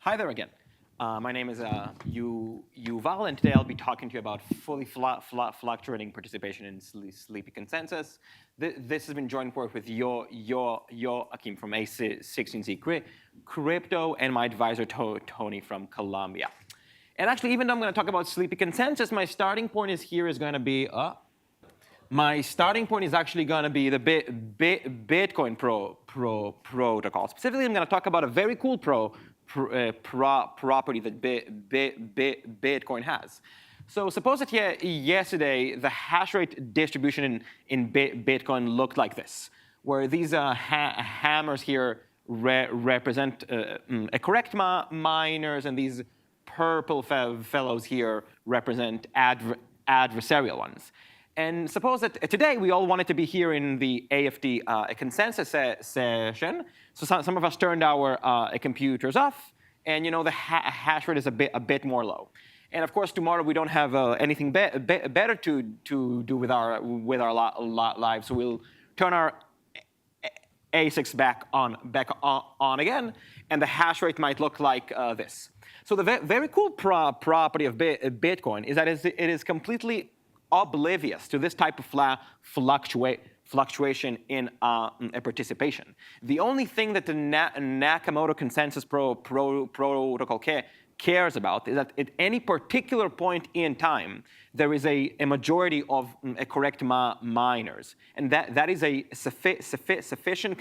Hi there again. My name is Yuval, and today I'll be talking to you about fully fluctuating participation in sleepy consensus. This has been joint work with your Akim from A16Z Crypto and my advisor Tony from Colombia. And actually, even though I'm going to talk about sleepy consensus, my starting point is going to be the Bitcoin protocol. Specifically, I'm going to talk about a very cool property that Bitcoin has. So suppose that yesterday the hash rate distribution in Bitcoin looked like this, where these hammers here represent correct miners, and these purple fellows here represent adversarial ones. And suppose that today we all wanted to be here in the AFD consensus session. So some of us turned our computers off, and the hash rate is a bit more low. And of course, tomorrow we don't have anything better to do with our lives, so we'll turn our ASICs back on again, and the hash rate might look like this. So the very cool property of Bitcoin is that it is completely oblivious to this type of fluctuation in participation. The only thing that the Nakamoto consensus protocol cares about is that at any particular point in time, there is a majority of correct miners. And that is a sufficient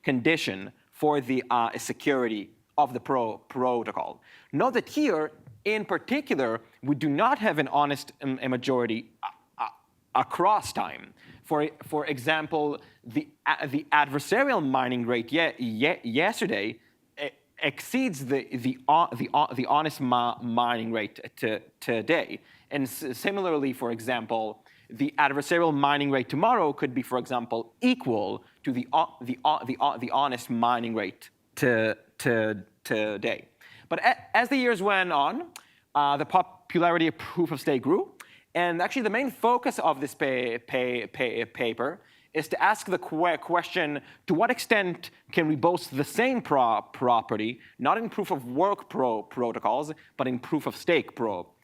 condition for the security of the protocol. Note that here, in particular, we do not have an honest majority across time. For example, the adversarial mining rate yesterday exceeds the honest mining rate today. And similarly, for example, the adversarial mining rate tomorrow could be, for example, equal to the honest mining rate today. But as the years went on, the popularity of proof of stake grew. And actually, the main focus of this paper is to ask the question, to what extent can we boast the same property, not in proof of work protocols, but in proof of stake protocols.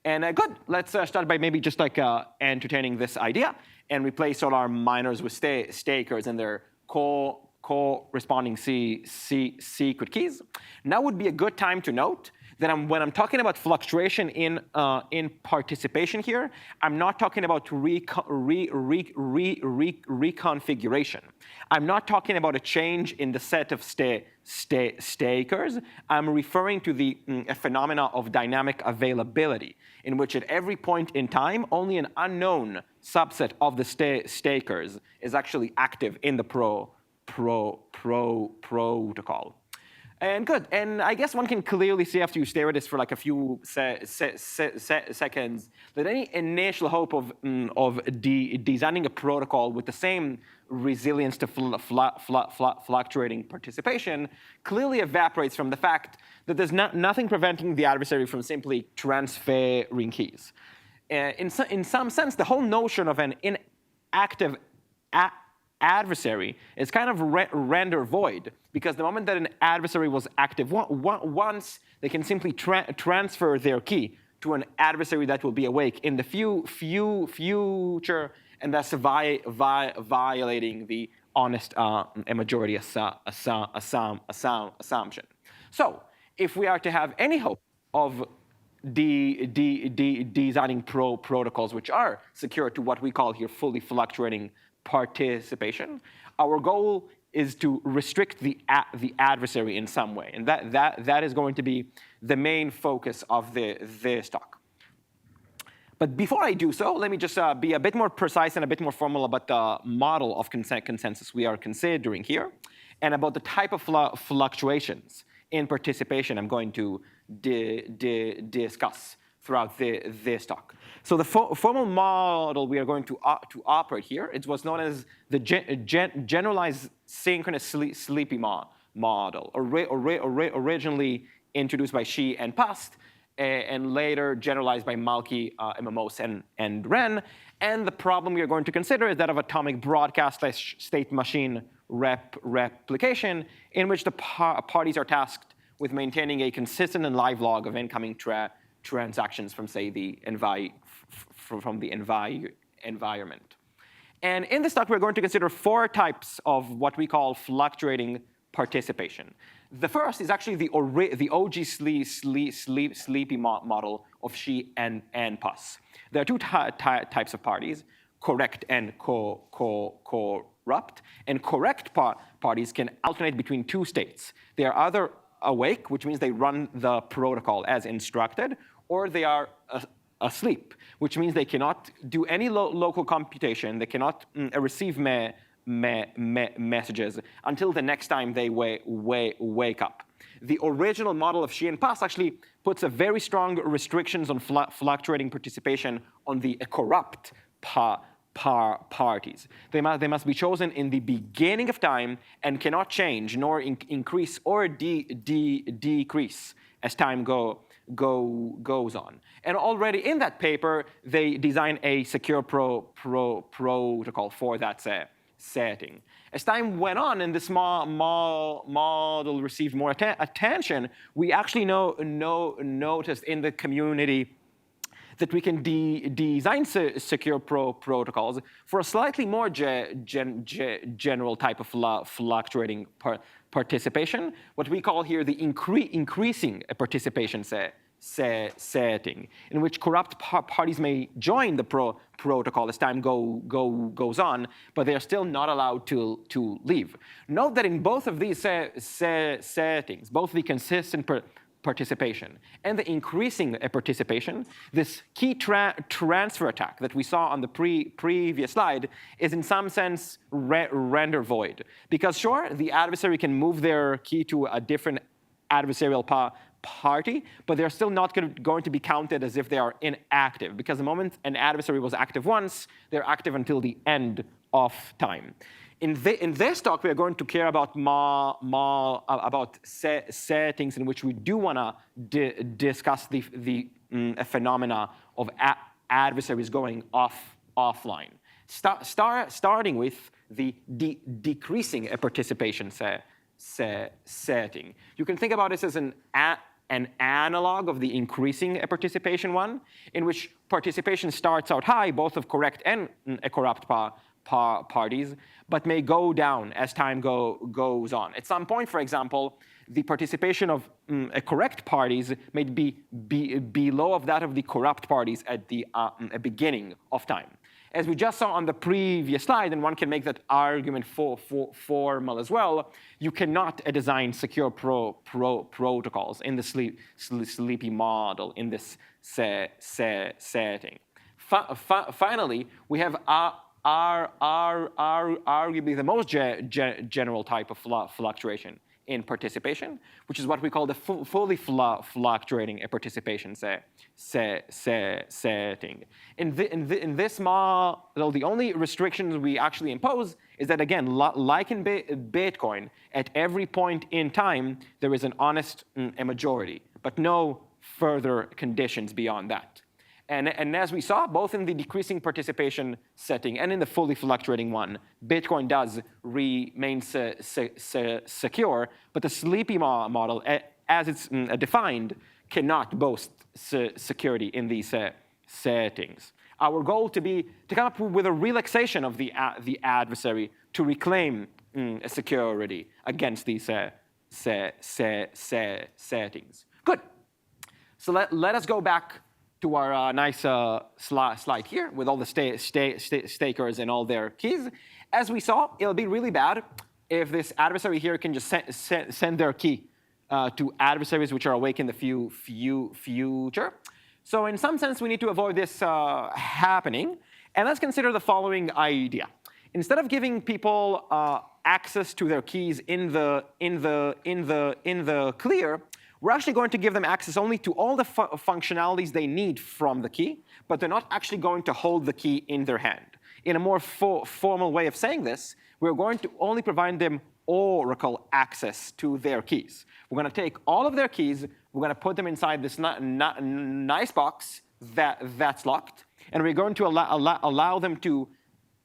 And good, let's start by maybe just like entertaining this idea and replace all our miners with stakers and their corresponding secret keys. Now would be a good time to note that when I'm talking about fluctuation in participation here, I'm not talking about reconfiguration. I'm not talking about a change in the set of stakers. I'm referring to the phenomena of dynamic availability, in which at every point in time, only an unknown subset of the stakers is actually active in the protocol. And good, and I guess one can clearly see after you stare at this for like a few seconds that any initial hope of designing a protocol with the same resilience to fluctuating participation clearly evaporates from the fact that there's nothing preventing the adversary from simply transferring keys. In some sense, the whole notion of an inactive adversary is kind of rendered void, because the moment that an adversary was active once, they can simply transfer their key to an adversary that will be awake in the future, and thus violating the honest majority assumption. So if we are to have any hope of designing protocols which are secure to what we call here fully fluctuating participation, our goal is to restrict the adversary in some way, and that is going to be the main focus of this talk. But before I do so, let me just be a bit more precise and a bit more formal about the model of consensus we are considering here, and about the type of fluctuations in participation I'm going to discuss throughout this talk. So the formal model we are going to operate here is what's known as the generalized synchronous sleepy model, originally introduced by Xi and Past, and later generalized by Malki, Imamos, and Wren. And the problem we are going to consider is that of atomic broadcast state machine replication, in which the parties are tasked with maintaining a consistent and live log of incoming transactions from, say, the environment. And in this talk, we're going to consider 4 types of what we call fluctuating participation. The first is actually the OG sleepy model of Xi and Pus. There are 2 types of parties, correct and corrupt. And correct parties can alternate between 2 states. They are either awake, which means they run the protocol as instructed, or they are asleep, which means they cannot do any local computation. They cannot receive messages until the next time they wake up. The original model of Xi and Pus actually puts a very strong restrictions on fluctuating participation on the corrupt parties. They must be chosen in the beginning of time and cannot change nor increase or decrease as time goes on. And already in that paper, they design a secure protocol for that setting. As time went on and this model received more attention, we actually noticed in the community that we can design secure protocols for a slightly more general type of fluctuating participation, what we call here the increasing participation setting, in which corrupt parties may join the protocol as time goes on, but they are still not allowed to leave. Note that in both of these settings, both the consistent participation and the increasing participation, this key transfer attack that we saw on the previous slide is in some sense render void. Because sure, the adversary can move their key to a different adversarial party, but they're still not going to be counted as if they are inactive, because the moment an adversary was active once, they're active until the end of time. In this talk, we are going to care about settings in which we do want to discuss the phenomena of adversaries going offline. Starting with the decreasing participation setting. You can think about this as an analog of the increasing participation one, in which participation starts out high, both of correct and corrupt parties, but may go down as time goes on. At some point, for example, the participation of correct parties may be below of that of the corrupt parties at the beginning of time. As we just saw on the previous slide, and one can make that argument formal as well, you cannot design secure protocols in the sleepy model in this setting. Finally, we have arguably the most general type of fluctuation in participation, which is what we call the fully fluctuating participation setting. In this model, the only restrictions we actually impose is that, again, like in Bitcoin, at every point in time, there is an honest majority, but no further conditions beyond that. And as we saw, both in the decreasing participation setting and in the fully fluctuating one, Bitcoin does remain secure, but the sleepy model, as it's defined, cannot boast security in these settings. Our goal to come up with a relaxation of the adversary to reclaim security against these settings. Good. So let us go back to our nice slide here with all the stakers and all their keys. As we saw, it'll be really bad if this adversary here can just send their key to adversaries which are awake in the future. So in some sense, we need to avoid this happening. And let's consider the following idea. Instead of giving people access to their keys in the clear, we're actually going to give them access only to all the functionalities they need from the key, but they're not actually going to hold the key in their hand. In a more formal way of saying this, we're going to only provide them oracle access to their keys. We're going to take all of their keys, we're going to put them inside this nice box that's locked, and we're going to allow them to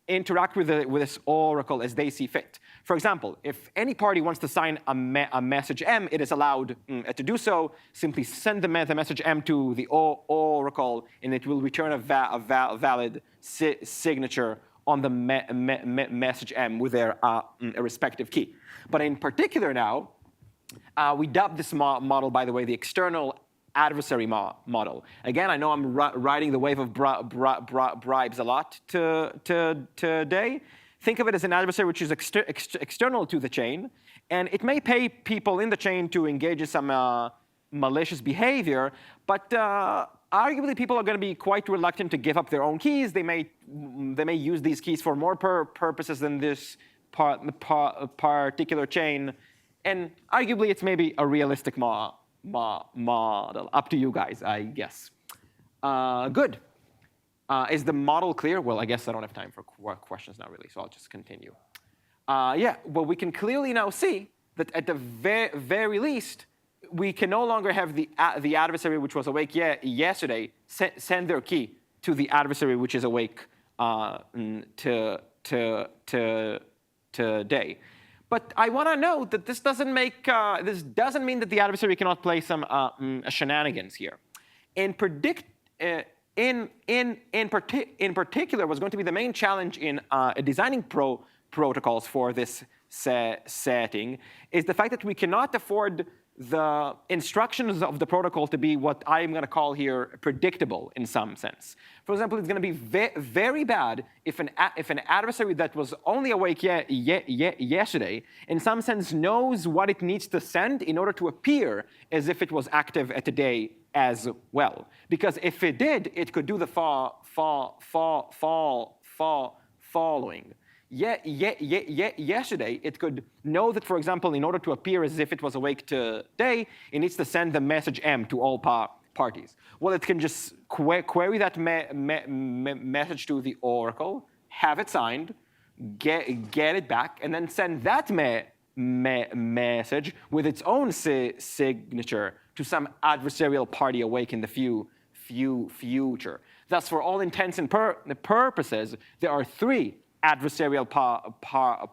interact with this oracle as they see fit. For example, if any party wants to sign a message M, it is allowed to do so. Simply send the message M to the oracle, and it will return a valid signature on the message M with their respective key. But in particular now, we dubbed this model, by the way, the external adversary model. Again, I know I'm riding the wave of bribes a lot today. Think of it as an adversary which is external to the chain, and it may pay people in the chain to engage in some malicious behavior, but arguably people are going to be quite reluctant to give up their own keys. They may use these keys for more purposes than this particular chain, and arguably it's maybe a realistic model. Up to you guys, I guess. Good. Is the model clear? Well, I guess I don't have time for questions now, really, so I'll just continue. Yeah, well, we can clearly now see that at the very least, we can no longer have the adversary which was awake yesterday send their key to the adversary which is awake today. But I want to note that this doesn't mean that the adversary cannot play some shenanigans here. In particular, what's going to be the main challenge in designing protocols for this setting is the fact that we cannot afford the instructions of the protocol to be what I'm going to call here predictable in some sense. For example, it's going to be very bad if an adversary that was only awake yesterday, in some sense, knows what it needs to send in order to appear as if it was active today as well. Because if it did, it could do the following. Yesterday, it could know that, for example, in order to appear as if it was awake today, it needs to send the message M to all parties. Well, it can just query that message to the oracle, have it signed, get it back, and then send that message with its own signature to some adversarial party awake in the future. Thus, for all intents and purposes, there are 3 adversarial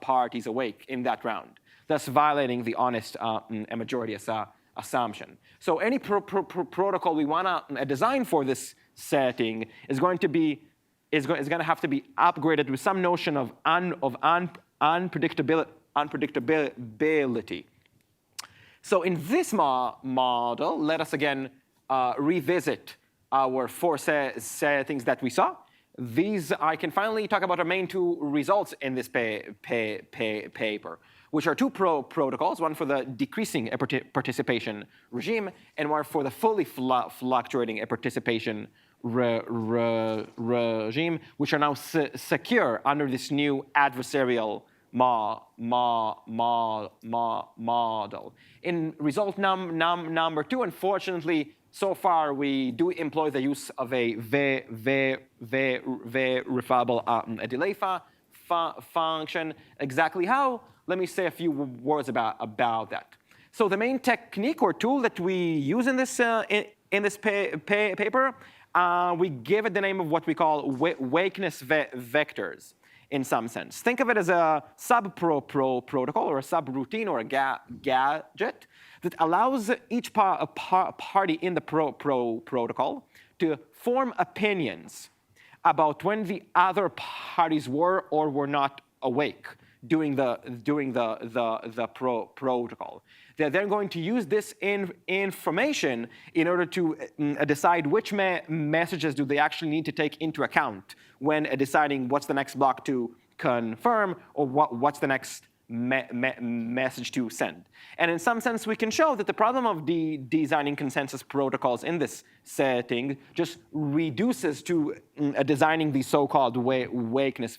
parties awake in that round, thus violating the honest and majority assumption. So any protocol we want to design for this setting is going to have to be upgraded with some notion of unpredictability. So in this model, let us again revisit our 4 settings that we saw. These, I can finally talk about our main 2 results in this paper, which are 2 protocols, one for the decreasing participation regime and one for the fully fluctuating participation regime, which are now secure under this new adversarial model. In result number 2, unfortunately, so far, we do employ the use of a verifiable delay function. Exactly how? Let me say a few words about that. So the main technique or tool that we use in this paper, we give it the name of what we call wakeness vectors, in some sense. Think of it as a sub-protocol or a subroutine or a gadget that allows each party in the protocol to form opinions about when the other parties were or were not awake during the protocol. They're then going to use this information in order to decide which messages do they actually need to take into account when deciding what's the next block to confirm or what's the next message to send. And in some sense, we can show that the problem of designing consensus protocols in this setting just reduces to designing these so-called wakeness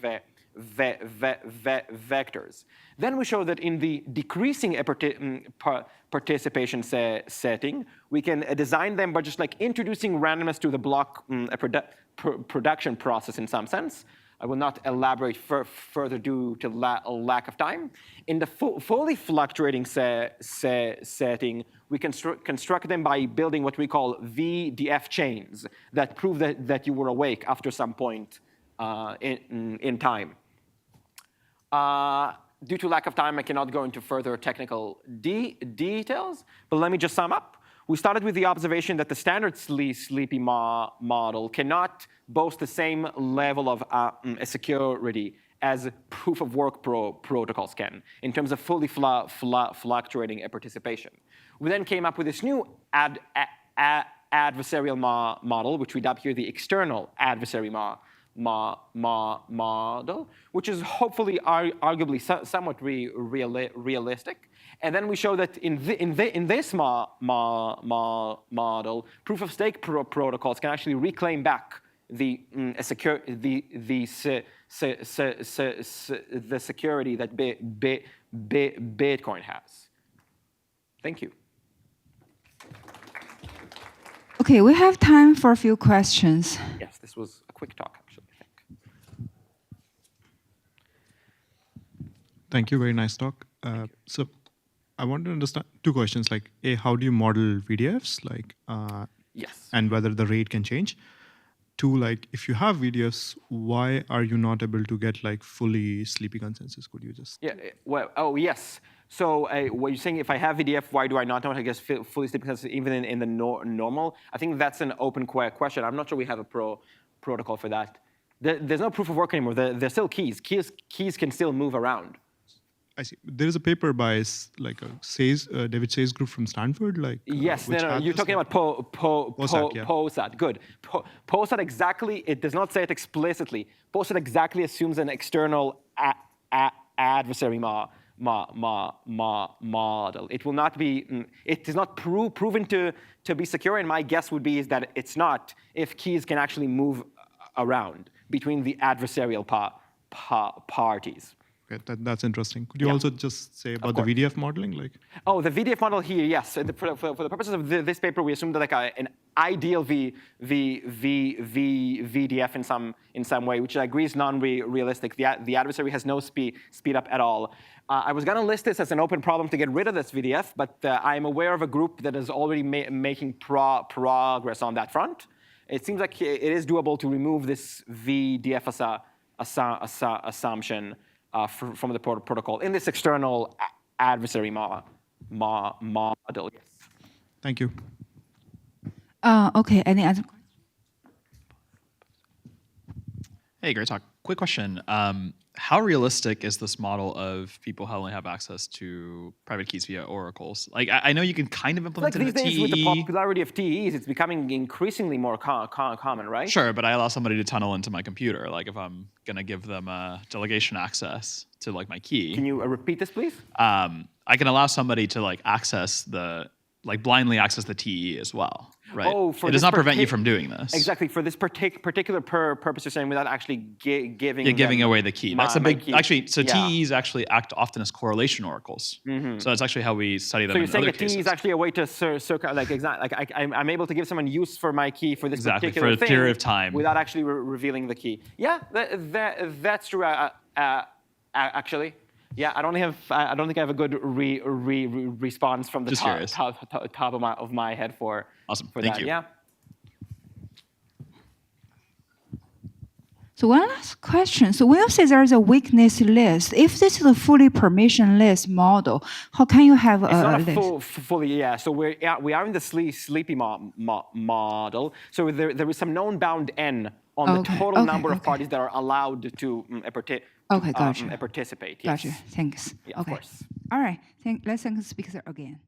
vectors. Then we show that in the decreasing participation setting, we can design them by just like introducing randomness to the block production process in some sense. I will not elaborate further due to lack of time. In the fully fluctuating setting, we construct them by building what we call VDF chains that prove that you were awake after some point in time. Due to lack of time, I cannot go into further technical details, but let me just sum up. We started with the observation that the standard sleepy model cannot boast the same level of security as proof-of-work protocols can in terms of fully fluctuating participation. We then came up with this new adversarial model, which we dub here the external adversary model, which is hopefully arguably somewhat realistic. And then we show that in this model, proof-of-stake protocols can actually reclaim back the security that Bitcoin has. Thank you. OK, we have time for a few questions. Yes, this was a quick talk, actually, I think. Thank you. Very nice talk. So I want to understand two questions. Like, A, how do you model VDFs? Like, yes. And whether the rate can change. Two, like, if you have VDFs, why are you not able to get like fully sleepy consensus? Could you just? Yeah. Well. Oh, yes. So what you're saying, if I have VDF, why do I not know how to get fully sleepy consensus even in the normal? I think that's an open question. I'm not sure we have a protocol for that. There's no proof of work anymore. There's still keys. Keys can still move around. I see. There is a paper by like David Say's group from Stanford. Like yes, no, you're talking about POSAT. Good. POSAT exactly. It does not say it explicitly. POSAT exactly assumes an external adversary model. It will not be. It is not proven to be secure. And my guess would be is that it's not if keys can actually move around between the adversarial parties. Okay, that's interesting. Could you also just say about the VDF modeling? Like, oh, the VDF model here, yes. For the purposes of this paper, we assumed that like an ideal VDF in some way, which I agree is non-realistic. The adversary has no speed up at all. I was going to list this as an open problem to get rid of this VDF, but I'm aware of a group that is already making progress on that front. It seems like it is doable to remove this VDF assumption from the protocol in this external adversary model. Yes. Thank you. OK, any other questions? Hey, great talk. Quick question. How realistic is this model of people who only have access to private keys via oracles? Like, I know you can kind of implement it in a TEE. These days, with the popularity of TEEs, it's becoming increasingly more common, right? Sure, but I allow somebody to tunnel into my computer. Like, if I'm going to give them delegation access to like my key. Can you repeat this, please? I can allow somebody to like blindly access the TEE as well, right? Oh, it does not prevent you from doing this. Exactly, for this particular purpose, you're saying without actually giving away the key. That's a big, actually, so yeah. TEEs actually act often as correlation oracles. Mm-hmm. So that's actually how we study them in other cases. So you're saying the TEE is actually a way to I'm able to give someone use for my key for this particular thing. For a period of time. Without actually revealing the key. Yeah, that's true, actually. Yeah, I don't think I have a good response from the top of my head for Thank that. you. Yeah. So one last question. So when you say there is a weakness list, if this is a fully permissionless model, how can you have a list? It's not fully, yeah. So we are in the sleepy model. So there is some known bound n on the total number of parties that are allowed to participate. Yes. Gotcha. Thanks. Yeah, okay. Of course. All right. Let's thank the speaker again.